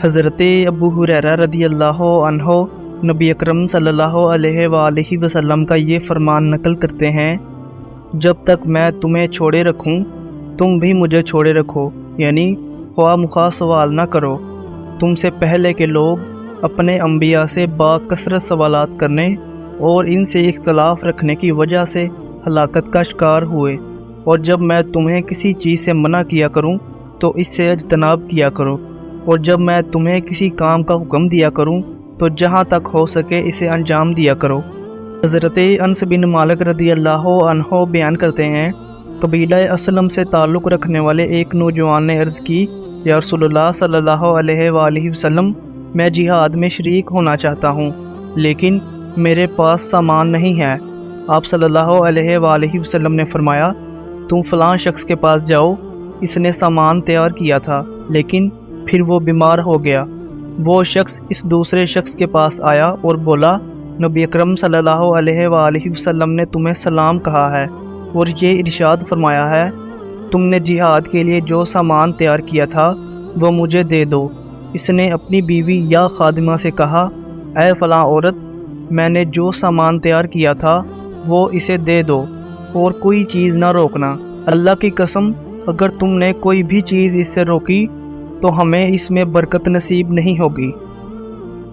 حضرت ابو ہریرہ رضی اللہ عنہ نبی اکرم صلی اللہ علیہ وآلہ وسلم کا یہ فرمان نقل کرتے ہیں، جب تک میں تمہیں چھوڑے رکھوں تم بھی مجھے چھوڑے رکھو، یعنی خواہ مخواہ سوال نہ کرو۔ تم سے پہلے کے لوگ اپنے انبیاء سے باکثرت سوالات کرنے اور ان سے اختلاف رکھنے کی وجہ سے ہلاکت کا شکار ہوئے، اور جب میں تمہیں کسی چیز سے منع کیا کروں تو اس سے اجتناب کیا کرو، اور جب میں تمہیں کسی کام کا حکم دیا کروں تو جہاں تک ہو سکے اسے انجام دیا کرو۔ حضرت انس بن مالک رضی اللہ عنہ بیان کرتے ہیں، قبیلہ اسلم سے تعلق رکھنے والے ایک نوجوان نے عرض کی، یا رسول اللہ صلی اللہ علیہ وآلہ وسلم، میں جہاد میں شریک ہونا چاہتا ہوں لیکن میرے پاس سامان نہیں ہے۔ آپ صلی اللہ علیہ وآلہ وسلم نے فرمایا، تم فلاں شخص کے پاس جاؤ، اس نے سامان تیار کیا تھا لیکن پھر وہ بیمار ہو گیا۔ وہ شخص اس دوسرے شخص کے پاس آیا اور بولا، نبی اکرم صلی اللہ علیہ وآلہ وسلم نے تمہیں سلام کہا ہے اور یہ ارشاد فرمایا ہے، تم نے جہاد کے لیے جو سامان تیار کیا تھا وہ مجھے دے دو۔ اس نے اپنی بیوی یا خادمہ سے کہا، اے فلاں عورت، میں نے جو سامان تیار کیا تھا وہ اسے دے دو اور کوئی چیز نہ روکنا۔ اللہ کی قسم، اگر تم نے کوئی بھی چیز اس سے روکی تو ہمیں اس میں برکت نصیب نہیں ہوگی۔